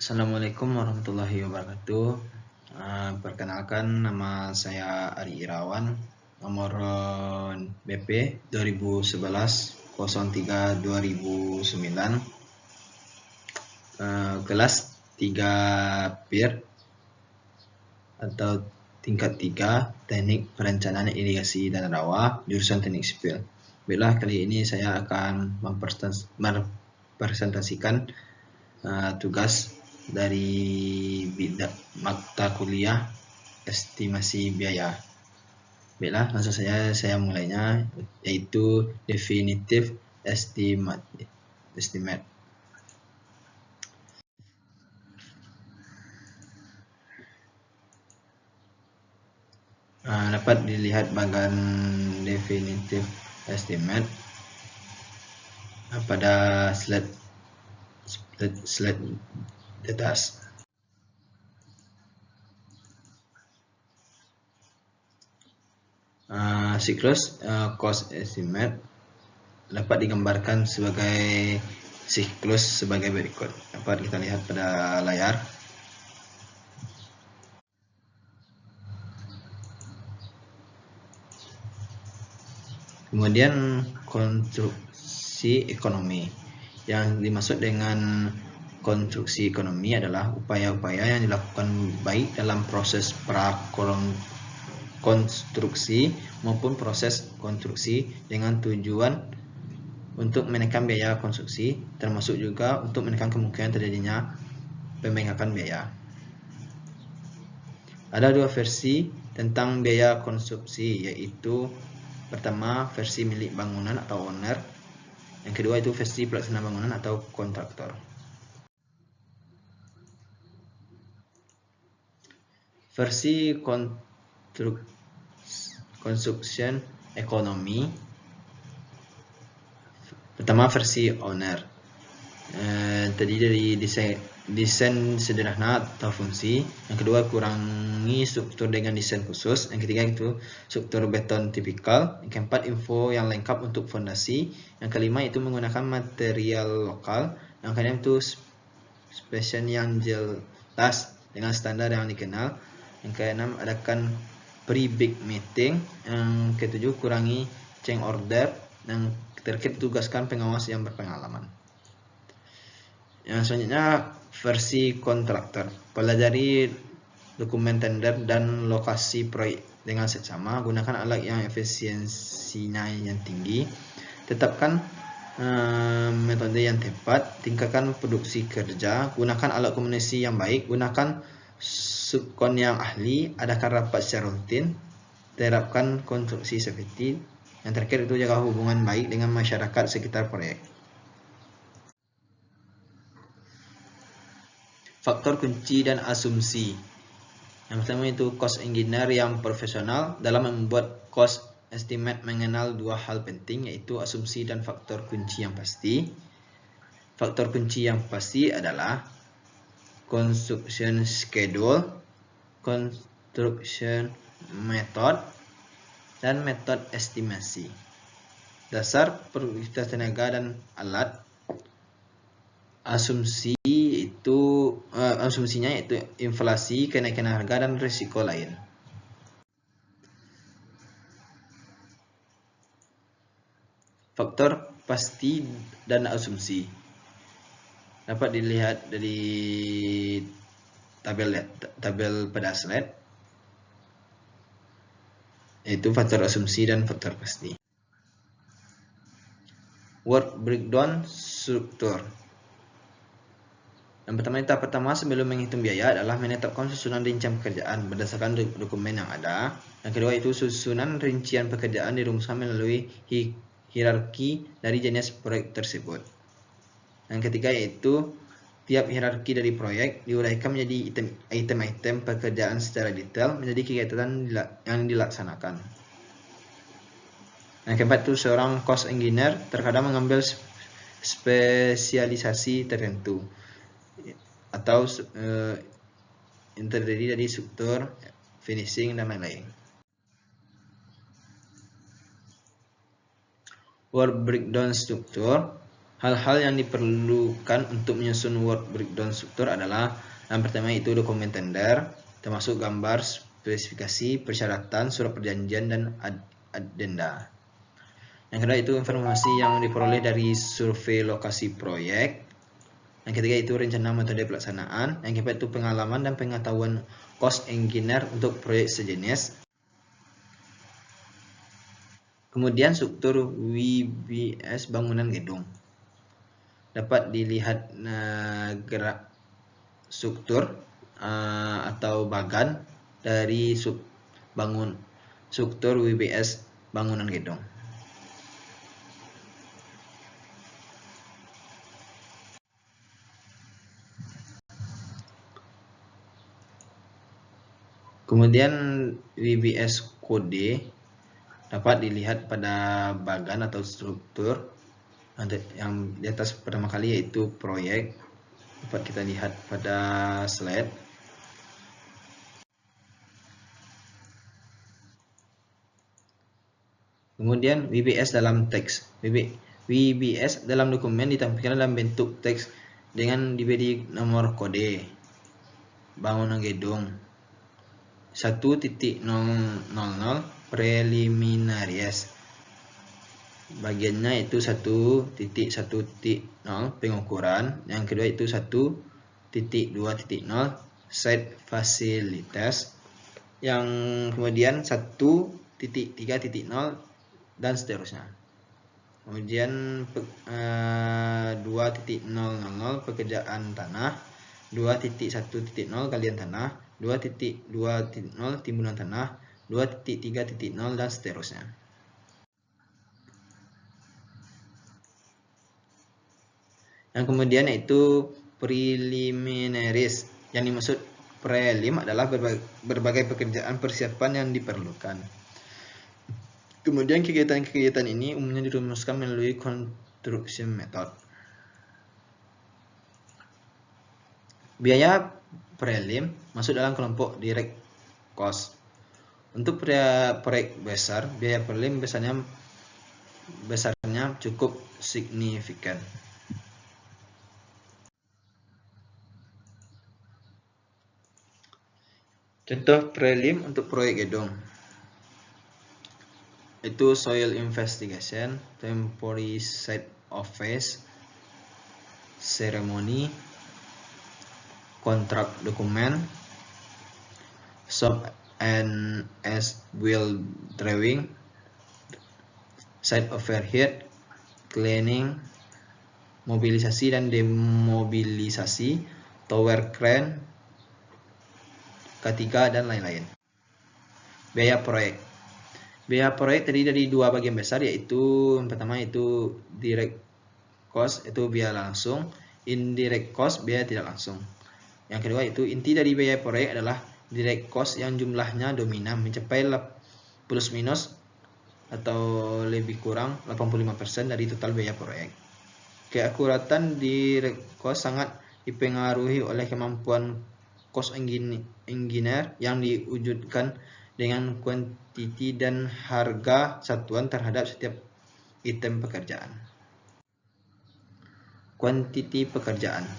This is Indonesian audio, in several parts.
Assalamualaikum warahmatullahi wabarakatuh. Perkenalkan, nama saya Ari Irawan, nomor BP 2011 03 2009, kelas 3 PIR atau tingkat 3 Teknik Perencanaan Irigasi dan Rawa, jurusan Teknik Sipil. Baiklah, kali ini saya akan mempresentasikan tugas dari bidang mata kuliah estimasi biaya. Baiklah, langsung saja saya mulainya, yaitu definitive estimate. Dapat dilihat bagian definitive estimate pada slide di atas. Siklus cost estimate dapat digambarkan sebagai siklus sebagai berikut. Dapat kita lihat pada layar. Kemudian konstruksi ekonomi. Yang dimaksud dengan konstruksi ekonomi adalah upaya-upaya yang dilakukan baik dalam proses konstruksi maupun proses konstruksi dengan tujuan untuk menekan biaya konstruksi, termasuk juga untuk menekan kemungkinan terjadinya pembengkakan biaya. Ada dua versi tentang biaya konstruksi, yaitu pertama versi milik bangunan atau owner, yang kedua itu versi pelaksana bangunan atau kontraktor. Versi construction economy, pertama versi owner, terdiri dari desain sederhana atau fungsi. Yang kedua, kurangi struktur dengan desain khusus. Yang ketiga itu struktur beton tipikal. Yang keempat, info yang lengkap untuk fondasi. Yang kelima itu menggunakan material lokal. Yang keenam itu spesies yang jelas dengan standar yang dikenal. Yang keenam, adakan pre-big meeting. Yang ketujuh, kurangi change order. Yang terakhir, tugaskan pengawas yang berpengalaman. Yang selanjutnya versi kontraktor. Pelajari dokumen tender dan lokasi proyek dengan seksama. Gunakan alat yang efisiensinya yang tinggi. Tetapkan metode yang tepat. Tingkatkan produksi kerja. Gunakan alat komunikasi yang baik. Gunakan subkon yang ahli. Adakan rapat secara rutin. Terapkan konstruksi safety. Yang terakhir itu jaga hubungan baik dengan masyarakat sekitar proyek. Faktor kunci dan asumsi. Yang pertama itu cost engineer yang profesional. Dalam membuat cost estimate mengenal dua hal penting, yaitu asumsi dan faktor kunci yang pasti. Faktor kunci yang pasti adalah construction schedule, construction method, dan metode estimasi. Dasar produktivitas tenaga dan alat. Asumsinya yaitu inflasi, kenaikan harga, dan risiko lain. Faktor pasti dan asumsi dapat dilihat dari tabel pada slide, yaitu faktor asumsi dan faktor pasti. Work breakdown struktur. Yang pertama, tahap pertama sebelum menghitung biaya adalah menetapkan susunan rincian pekerjaan berdasarkan dokumen yang ada. Yang kedua itu susunan rincian pekerjaan dirumuskan melalui hierarki dari jenis proyek tersebut. Yang ketiga yaitu tiap hierarki dari proyek diuraikan menjadi item-item pekerjaan secara detail menjadi kegiatan yang dilaksanakan. Yang keempat itu seorang cost engineer terkadang mengambil spesialisasi tertentu atau yang terdiri dari struktur, finishing, dan lain-lain. Work breakdown struktur Hal-hal yang diperlukan untuk menyusun work breakdown struktur adalah yang pertama itu dokumen tender, termasuk gambar, spesifikasi, persyaratan, surat perjanjian, dan addenda. Yang kedua itu informasi yang diperoleh dari survei lokasi proyek. Yang ketiga itu rencana metode pelaksanaan. Yang keempat itu pengalaman dan pengetahuan cost engineer untuk proyek sejenis. Kemudian struktur WBS bangunan gedung. Dapat dilihat gerak struktur atau bagan dari struktur WBS bangunan gedung. Kemudian WBS kode dapat dilihat pada bagan atau struktur yang di atas pertama kali yaitu proyek, dapat kita lihat pada slide. Kemudian WBS dalam teks. WBS dalam dokumen ditampilkan dalam bentuk teks dengan diberi nomor kode bangunan gedung 1.000 preliminaries. Bagiannya itu 1.1.0 pengukuran, yang kedua itu 1.2.0 site facilities, yang kemudian 1.3.0 dan seterusnya. Kemudian 2.000 pekerjaan tanah, 2.1.0 galian tanah, 2.2.0 timbunan tanah, 2.3.0 dan seterusnya. Yang kemudian yaitu preliminaries. Yang dimaksud prelim adalah berbagai pekerjaan persiapan yang diperlukan. Kemudian kegiatan-kegiatan ini umumnya dirumuskan melalui construction method. Biaya prelim masuk dalam kelompok direct cost. Untuk proyek besar, biaya prelim besarnya cukup signifikan. Contoh prelim untuk proyek gedung itu soil investigation, temporary site of phase, ceremony, contract document, shop and as-built drawing, site overhead, cleaning, mobilisasi dan demobilisasi, tower crane, K3 dan lain-lain. Biaya proyek. Biaya proyek terdiri dari dua bagian besar, yaitu yang pertama itu direct cost, itu biaya langsung, indirect cost, biaya tidak langsung. Yang kedua itu inti dari biaya proyek adalah direct cost yang jumlahnya dominan mencapai plus minus atau lebih kurang 85% dari total biaya proyek. Keakuratan direct cost sangat dipengaruhi oleh kemampuan cost engineer yang diwujudkan dengan kuantiti dan harga satuan terhadap setiap item pekerjaan. Kuantiti pekerjaan.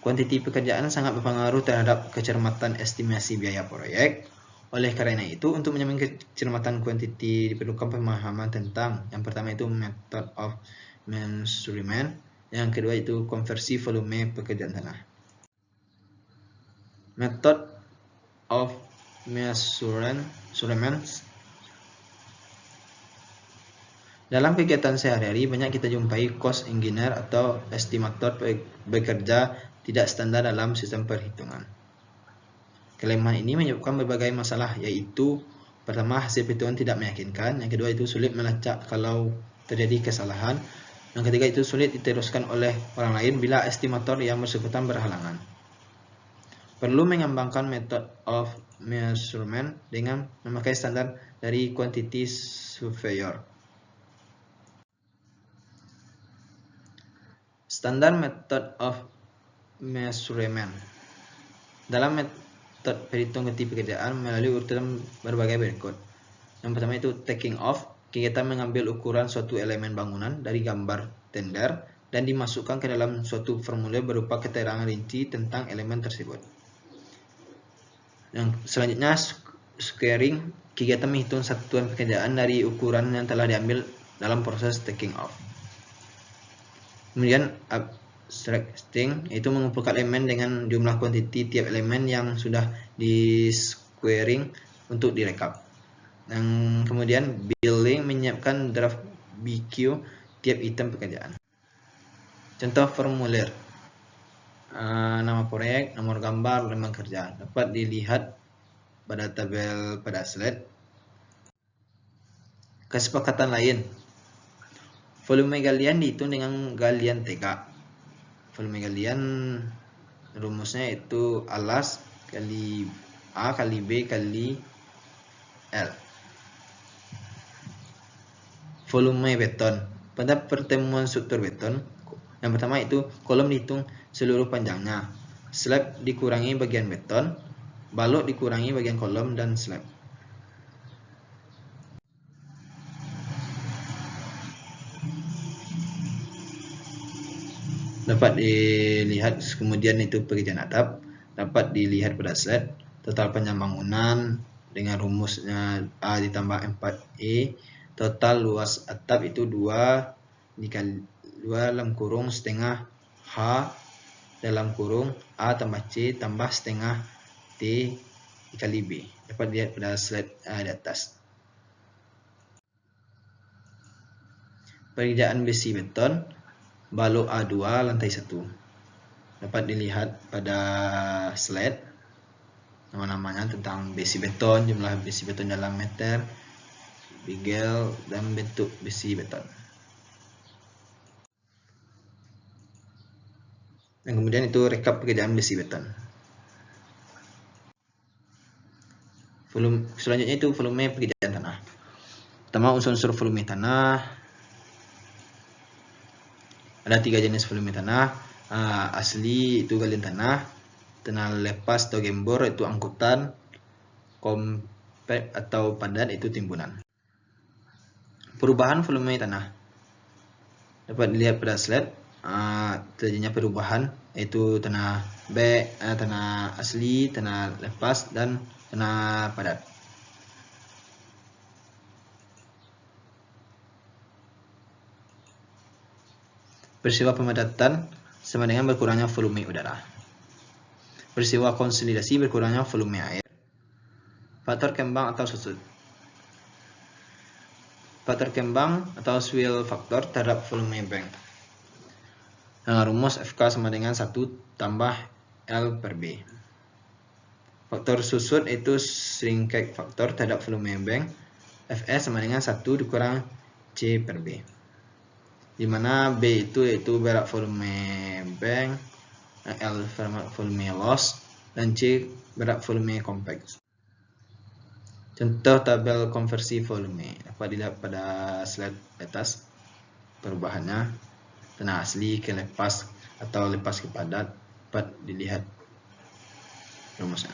Kuantiti pekerjaan sangat berpengaruh terhadap kecermatan estimasi biaya proyek. Oleh karena itu, untuk menjamin kecermatan kuantiti diperlukan pemahaman tentang yang pertama itu method of measurement, yang kedua itu konversi volume pekerjaan tanah. Method of measurement. Dalam kegiatan sehari-hari banyak kita jumpai cost engineer atau estimator bekerja tidak standar dalam sistem perhitungan. Kelemahan ini menyebabkan berbagai masalah, yaitu pertama hasil perhitungan tidak meyakinkan, yang kedua itu sulit melacak kalau terjadi kesalahan, yang ketiga itu sulit diteruskan oleh orang lain bila estimator yang bersangkutan berhalangan. Perlu mengembangkan method of measurement dengan memakai standar dari quantity surveyor. Standar method of measurement. Dalam metode perhitung quantity pekerjaan melalui urutan berbagai berikut. Yang pertama itu taking off, kita mengambil ukuran suatu elemen bangunan dari gambar tender dan dimasukkan ke dalam suatu formulir berupa keterangan rinci tentang elemen tersebut. Yang selanjutnya, squaring, kegiatan menghitung satuan pekerjaan dari ukuran yang telah diambil dalam proses taking off. Kemudian abstracting, yaitu mengumpulkan elemen dengan jumlah kuantiti tiap elemen yang sudah di squaring untuk direkap. Dan kemudian building, menyiapkan draft BQ tiap item pekerjaan. Contoh formulir, nama proyek, nomor gambar, lembar kerja dapat dilihat pada tabel pada slide. Kesepakatan lain, volume galian dihitung dengan galian tegak. Volume galian rumusnya itu alas kali A kali B kali L. Volume beton, pada pertemuan struktur beton, yang pertama itu kolom dihitung seluruh panjangnya, slab dikurangi bagian beton, balok dikurangi bagian kolom dan slab. Dapat dilihat kemudian itu pekerjaan atap, dapat dilihat pada slide total panjang bangunan dengan rumusnya A ditambah 4E, total luas atap itu 2 dikali 2 dalam kurung setengah H dalam kurung A tambah C tambah setengah T dikali B. Dapat dilihat pada slide di atas. Pekerjaan besi beton, balok A2 lantai 1. Dapat dilihat pada slide nama-namanya tentang besi beton, jumlah besi beton dalam meter, bigel, dan bentuk besi beton. Dan kemudian itu rekap pekerjaan besi beton. Selanjutnya itu volume pekerjaan tanah. Pertama, unsur-unsur volume tanah. Ada 3 jenis volume tanah. Asli itu galian tanah, tanah lepas atau gembor itu angkutan, compact atau padat itu timbunan. Perubahan volume tanah dapat dilihat pada slide. Terjadinya perubahan yaitu tanah tanah asli, tanah lepas, dan tanah padat. Peristiwa pemadatan sama dengan berkurangnya volume udara. Peristiwa konsolidasi berkurangnya volume air. Faktor kembang atau susut. Faktor kembang atau swirl factor terhadap volume bank. Dengan rumus FK sama dengan 1 tambah L per B. Faktor susut itu shrinkage factor terhadap volume bank. Fs sama dengan 1 dikurang C per B. Di mana B itu yaitu berat volume bank, L volume loss, dan C berat volume compact. Contoh tabel konversi volume dapat dilihat pada slide atas. Perubahannya tanah asli ke lepas atau lepas ke padat dapat dilihat rumusnya.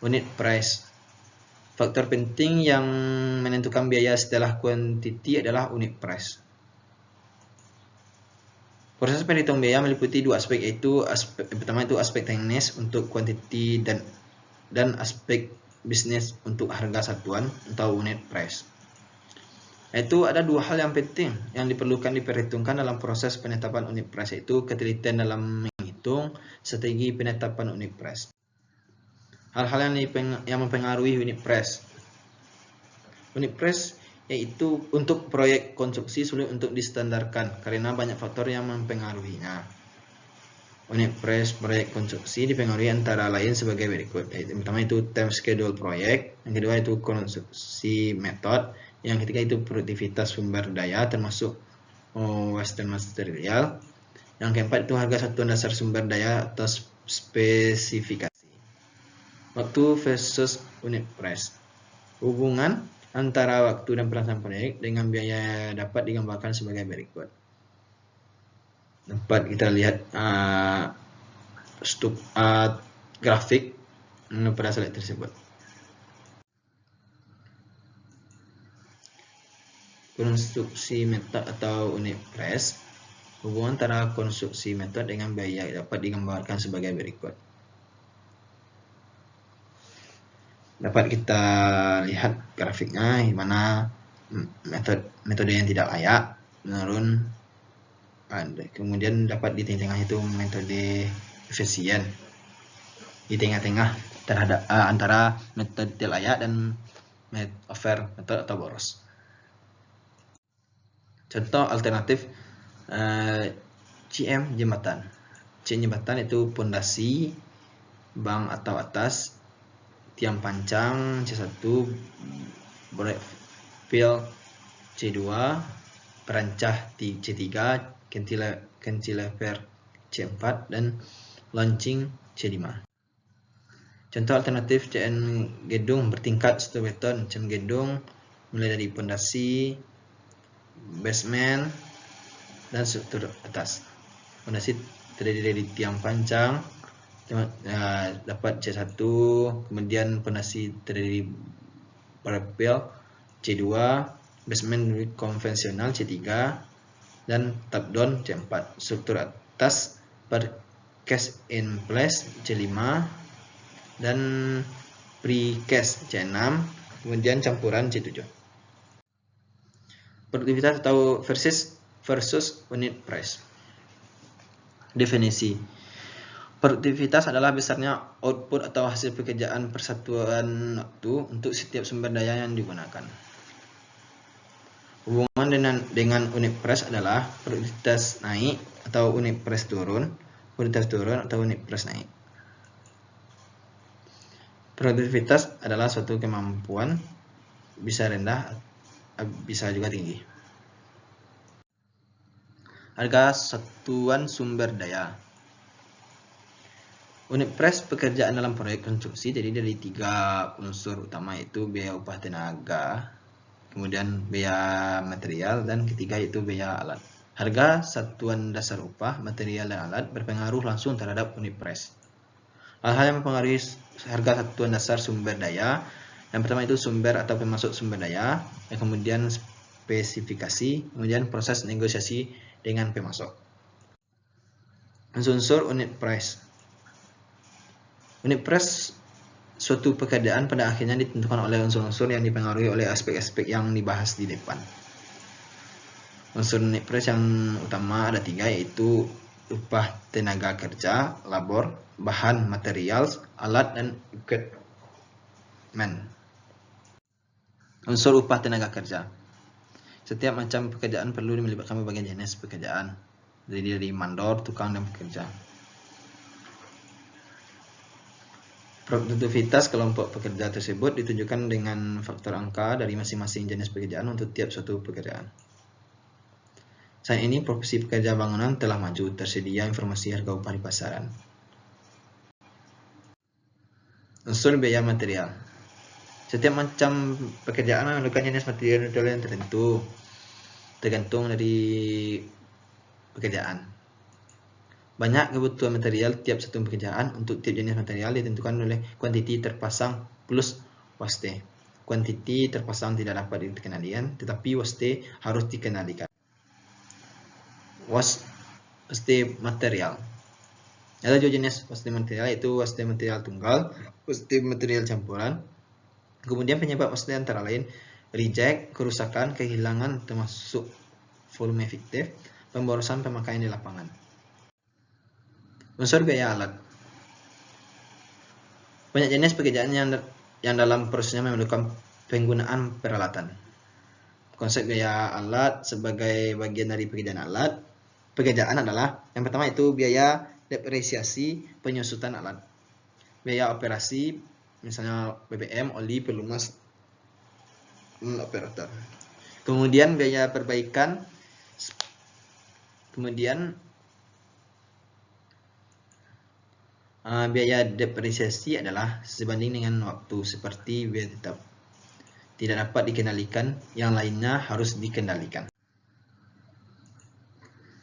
Unit price. Faktor penting yang menentukan biaya setelah kuantiti adalah unit price. Proses perhitungan biaya meliputi 2 aspek, yaitu pertama itu aspek teknis untuk kuantiti dan aspek bisnis untuk harga satuan atau unit price. Itu ada 2 hal yang penting yang diperlukan diperhitungkan dalam proses penetapan unit price, yaitu ketelitian dalam menghitung strategi penetapan unit price. Hal-hal yang mempengaruhi unit price. Unit price yaitu untuk proyek konstruksi sulit untuk distandarkan karena banyak faktor yang mempengaruhinya. Unit price proyek konstruksi dipengaruhi antara lain sebagai berikut. Yang pertama itu time schedule proyek, yang kedua itu konstruksi method, yang ketiga itu produktivitas sumber daya termasuk waste dan material, yang keempat itu harga satuan dasar sumber daya atau spesifikasi. Waktu versus unit price. Hubungan antara waktu dan pelaksanaan proyek dengan biaya dapat digambarkan sebagai berikut. Dapat kita lihat grafik pada slide tersebut. konstruksi metode atau unit press. Hubungan antara konstruksi metode dengan biaya dapat digambarkan sebagai berikut. Dapat kita lihat grafiknya di mana metode yang tidak layak menurun. Kemudian dapat di tengah itu metode efisien di tengah-tengah terhadap antara metode tidak layak dan over metode atau boros. Contoh alternatif CM jembatan. CM jembatan itu pondasi, bang atau atas, tiang pancang C1, break fill C2, perancah C3, cantilever C4, dan launching C5. Contoh alternatif CM gedung bertingkat struktur beton. CM gedung mulai dari pondasi, basement, dan struktur atas. Pondasi terdiri dari tiang pancang, dapat C1, kemudian pondasi terdiri parapel C2, basement konvensional C3, dan top down C4. Struktur atas per cast in place C5 dan precast C6, kemudian campuran C7. Produktivitas atau versus unit price. Definisi. Produktivitas adalah besarnya output atau hasil pekerjaan persatuan waktu untuk setiap sumber daya yang digunakan. Hubungan dengan unit price adalah produktivitas naik atau unit price turun, produktivitas turun atau unit price naik. Produktivitas adalah suatu kemampuan, bisa rendah, bisa juga tinggi. Harga satuan sumber daya. Unit price pekerjaan dalam proyek konstruksi jadi dari 3 unsur utama, yaitu biaya upah tenaga, kemudian biaya material, dan ketiga yaitu biaya alat. Harga satuan dasar upah, material, dan alat berpengaruh langsung terhadap unit price. Hal-hal yang mempengaruhi harga satuan dasar sumber daya, yang pertama itu sumber atau pemasok sumber daya, yang kemudian spesifikasi, kemudian proses negosiasi dengan pemasok. Unsur unit price. Unit price suatu pekerjaan pada akhirnya ditentukan oleh unsur-unsur yang dipengaruhi oleh aspek-aspek yang dibahas di depan. Unsur unit price yang utama ada 3, yaitu upah tenaga kerja, labor, bahan material, alat, dan equipment. Unsur upah tenaga kerja. Setiap macam pekerjaan perlu melibatkan berbagai jenis pekerjaan, dari mandor, tukang, dan pekerja. Produktivitas kelompok pekerja tersebut ditunjukkan dengan faktor angka dari masing-masing jenis pekerjaan untuk tiap suatu pekerjaan. Saat ini profesi pekerja bangunan telah maju, tersedia informasi harga upah di pasaran. Unsur biaya material. Setiap macam pekerjaan memerlukan jenis material yang tertentu, tergantung dari pekerjaan. Banyak kebutuhan material tiap satu pekerjaan. Untuk tiap jenis material ditentukan oleh kuantiti terpasang plus waste. Kuantiti terpasang tidak dapat dikendalikan, tetapi waste harus dikendalikan. Waste material. Ada dua jenis waste material, yaitu waste material tunggal, waste material campuran. Kemudian penyebab waste antara lain reject, kerusakan, kehilangan termasuk volume efektif, pemborosan pemakaian di lapangan. Unsur biaya alat. Banyak jenis pekerjaan yang dalam prosesnya memerlukan penggunaan peralatan. Konsep biaya alat sebagai bagian dari pekerjaan adalah yang pertama itu biaya depresiasi penyusutan alat, biaya operasi misalnya BBM, oli, pelumas, operator. Kemudian biaya perbaikan, kemudian biaya depresiasi adalah sebanding dengan waktu, seperti biaya tetap tidak dapat dikendalikan, yang lainnya harus dikendalikan.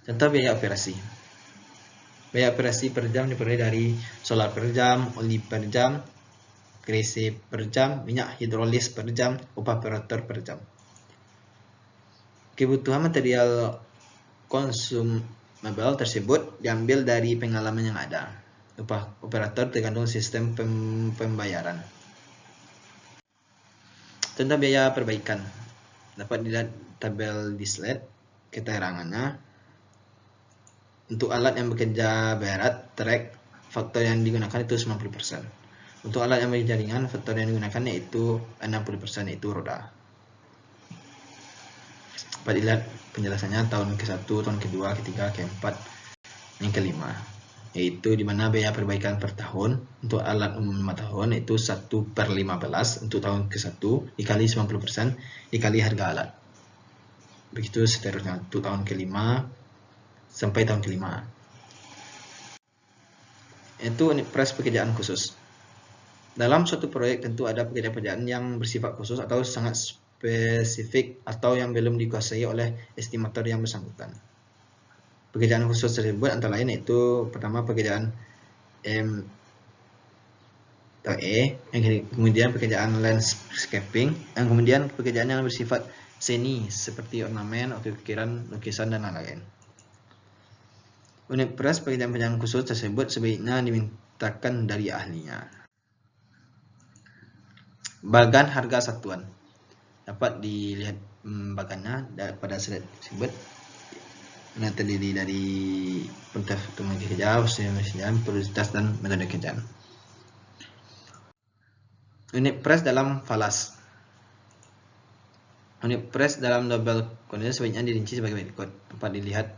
Contoh biaya operasi. Biaya operasi per jam diperoleh dari solar per jam, oli per jam, grease per jam, minyak hidrolis per jam, upah operator per jam. Kebutuhan material consumable tersebut diambil dari pengalaman yang ada. Upah operator tergantung sistem pembayaran. Contoh biaya perbaikan dapat dilihat tabel di slide keterangannya. Untuk alat yang bekerja berat, track, faktor yang digunakan itu 90%. Untuk alat yang bekerja ringan, faktor yang digunakan yaitu 60%, yaitu roda. Dapat dilihat penjelasannya tahun ke-1, tahun kedua, ketiga, keempat, yang kelima. Yaitu dimana biaya perbaikan per tahun untuk alat umum 5 tahun itu 1/15 untuk tahun ke-1 dikali 90% dikali harga alat. Begitu seterusnya untuk tahun ke-5 sampai tahun ke-5. Itu unit price pekerjaan khusus. Dalam suatu proyek tentu ada pekerjaan-pekerjaan yang bersifat khusus atau sangat spesifik atau yang belum dikuasai oleh estimator yang bersangkutan. Pekerjaan khusus tersebut antara lain yaitu pertama pekerjaan M atau E, yang kemudian pekerjaan landscaping, yang kemudian pekerjaan yang bersifat seni seperti ornamen, ukiran, lukisan dan lain-lain. Unit price pekerjaan-pekerjaan khusus tersebut sebaiknya dimintakan dari ahlinya. Bagan harga satuan dapat dilihat bagannya pada slide tersebut. Ini terdiri dari metode kerja, prioritas dan metode kerja. Unit price dalam falas. Unit price dalam double quantity sebaiknya dirinci sebagai berikut. Dapat dilihat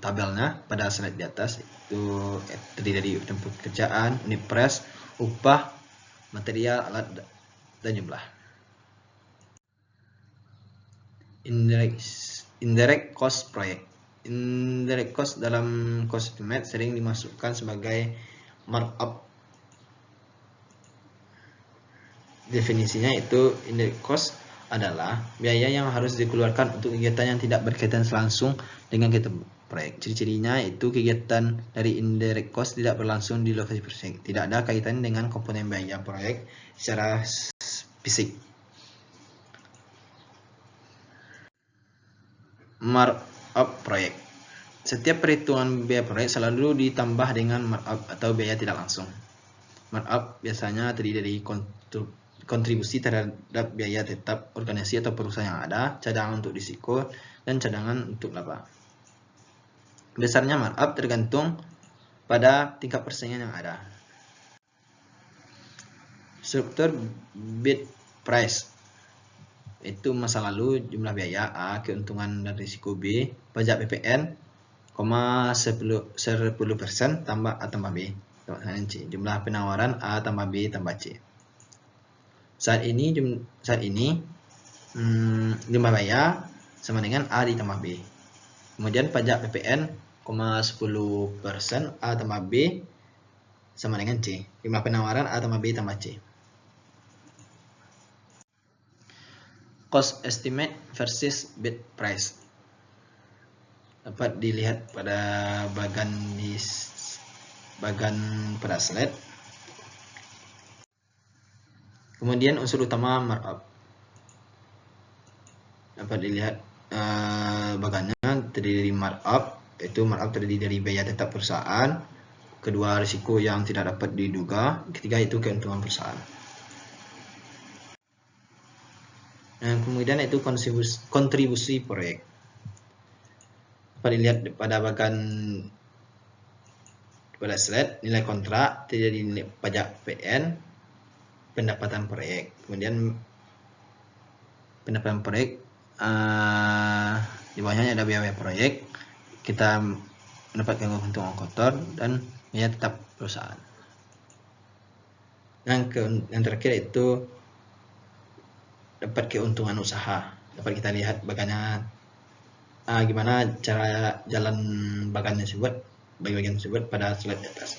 tabelnya pada slide di atas, itu terdiri dari tempat pekerjaan, unit price, upah, material, alat, dan jumlah. Indirect cost proyek. Indirect cost dalam cost estimate sering dimasukkan sebagai markup. Definisinya itu indirect cost adalah biaya yang harus dikeluarkan untuk kegiatan yang tidak berkaitan langsung dengan kegiatan proyek. Ciri-cirinya itu kegiatan dari indirect cost tidak berlangsung di lokasi proyek, tidak ada kaitan dengan komponen biaya proyek secara fisik. Markup proyek. Setiap perhitungan biaya proyek selalu ditambah dengan markup atau biaya tidak langsung. Markup biasanya terdiri dari kontribusi terhadap biaya tetap organisasi atau perusahaan yang ada, cadangan untuk risiko, dan cadangan untuk laba. Besarnya markup tergantung pada tingkat persaingan yang ada. Struktur bid price itu masa lalu, jumlah biaya A, keuntungan dan risiko B, pajak PPN, 10% tambah A tambah B, C, jumlah penawaran A tambah B tambah C. Saat ini jumlah biaya sama dengan A ditambah B. Kemudian pajak PPN, 10% A tambah B sama dengan C. Jumlah penawaran A tambah B tambah C. Cost estimate versus bid price dapat dilihat pada bagan pada slide. Kemudian unsur utama markup dapat dilihat bagannya terdiri dari markup, yaitu markup terdiri dari biaya tetap perusahaan, kedua risiko yang tidak dapat diduga, ketiga itu keuntungan perusahaan. Dan kemudian itu kontribusi proyek dapat dilihat pada bagan pada slide. Nilai kontrak terdiri dari nilai pajak PN, pendapatan proyek. Kemudian pendapatan proyek di bawahnya ada biaya proyek, kita mendapatkan keuntungan kotor dan biaya tetap perusahaan. Yang terakhir itu dapat keuntungan usaha. Dapat kita lihat bagannya gimana cara jalan bagian tersebut pada slide di atas.